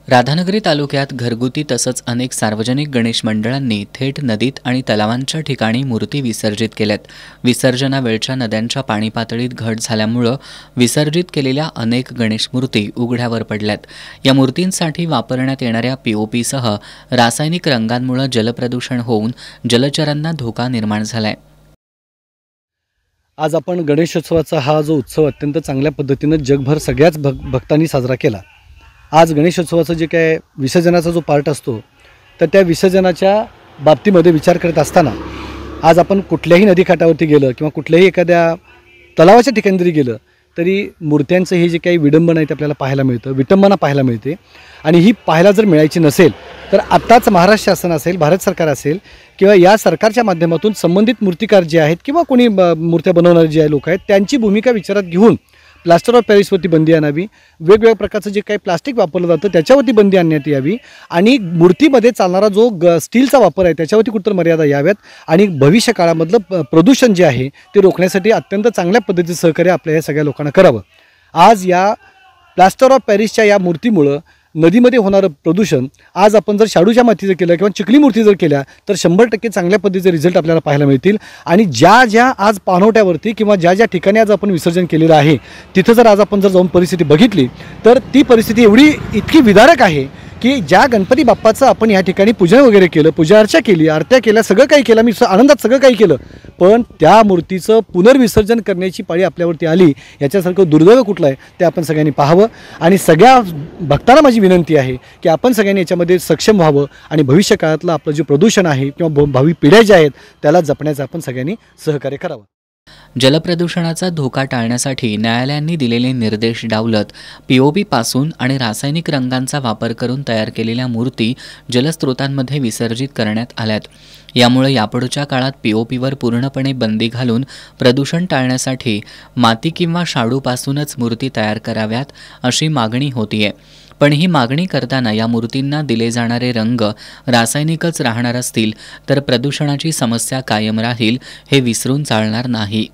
राधानगरी तालुक्यात घरगुती तसंच अनेक सार्वजनिक गणेश मंडळांनी थेट नदीत आणि तलावांच्या ठिकाणी मूर्ती विसर्जित केल्यात। विसर्जनावेळच्या नद्यांच्या पाणी पातळीत घट झाल्यामुळे विसर्जित केलेल्या अनेक गणेश मूर्ती उघड्यावर पडल्यात। या मूर्तींसाठी वापरण्यात येणाऱ्या पीओपीसह रासायनिक रंगांमुळे जलप्रदूषण होऊन जलचरांना धोका निर्माण झालाय। आज आपण गणेशोत्सवाचा हा जो उत्सव अत्यंत चांगल्या पद्धतीने जगभर सगळ्याच भक्तांनी साजरा केला। आज गणेशोत्सवाचं जे काय विसर्जनाचा जो पार्ट असतो तर त्या विसर्जनाच्या बाबतीमध्ये विचार करत असताना आज आपण कुठल्याही नदीकाठावरती गेलं किंवा कुठल्याही एखाद्या तलावाच्या ठिकाणी जरी गेलं तरी मूर्त्यांचं हे जे काही विडंबना आहे ते आपल्याला पाहायला मिळतं, विटंबना पाहायला मिळते। आणि ही पाहायला जर मिळायची नसेल तर आत्ताच महाराष्ट्र शासन असेल, भारत सरकार असेल किंवा या सरकारच्या माध्यमातून संबंधित मूर्तिकार जे आहेत किंवा कोणी मूर्त्या बनवणारे जे लोक आहेत त्यांची भूमिका विचारात घेऊन प्लास्टर ऑफ पॅरिसवरती बंदी आणावी, वेगवेगळ्या प्रकारचं जे काही प्लास्टिक वापरलं जातं त्याच्यावरती बंदी आणण्यात यावी आणि मूर्तीमध्ये चालणारा जो स्टीलचा वापर आहे त्याच्यावरती कुठं मर्यादा याव्यात आणि भविष्य काळामधलं प्रदूषण जे आहे ते रोखण्यासाठी अत्यंत चांगल्या पद्धतीचं सहकार्य आपल्या या सगळ्या लोकांना करावं। आज या प्लास्टर ऑफ पॅरिसच्या या मूर्तीमुळं नदीमध्ये होणारं प्रदूषण आज आपण जर शाडूच्या मातीचं केलं किंवा चिखली मूर्ती जर केल्या तर 100% चांगल्या पद्धतीचे रिझल्ट आपल्याला पाहायला मिळतील। आणि ज्या आज पाणवठ्यावरती किंवा ज्या ठिकाणी आज आपण विसर्जन केलेलं आहे तिथं जर आज आपण जर जाऊन परिस्थिती बघितली तर ती परिस्थिती इतकी विदारक आहे की ज्या गणपती बाप्पाचं आपण या ठिकाणी पूजन वगैरे केलं, पूजा अर्चा केली, आरत्या केल्या, सगळं काही केलं, मी आनंदात सगळं काही केलं, पण त्या मूर्तीचं पुनर्विसर्जन करण्याची पाळी आपल्यावरती आली। याच्यासारखं दुर्दैव कुठलं आहे ते आपण सगळ्यांनी पाहावं आणि सगळ्या भक्तांना माझी विनंती आहे की आपण सगळ्यांनी याच्यामध्ये सक्षम व्हावं आणि भविष्य काळातलं आपलं जे प्रदूषण आहे किंवा भावी पिढ्या ज्या आहेत त्याला जपण्याचं आपण सगळ्यांनी सहकार्य करावं। जलप्रदूषणाचा धोका टाळण्यासाठी न्यायालयांनी दिलेले निर्देश डावलत पीओपी पासून आणि रासायनिक रंगांचा वापर करून तयार केलेल्या मूर्ती जलस्रोतांमध्ये विसर्जित करण्यात आल्यात। यामुळे यापुढच्या काळात पीओपीवर पूर्णपणे बंदी घालून प्रदूषण टाळण्यासाठी माती किंवा शाडूपासूनच मूर्ती तयार कराव्यात अशी मागणी होतीये। पण ही मागणी करताना या मूर्तींना दिले जाणारे रंग रासायनिकच राहणार असतील तर प्रदूषणाची समस्या कायम राहील हे विसरून चालणार नाही।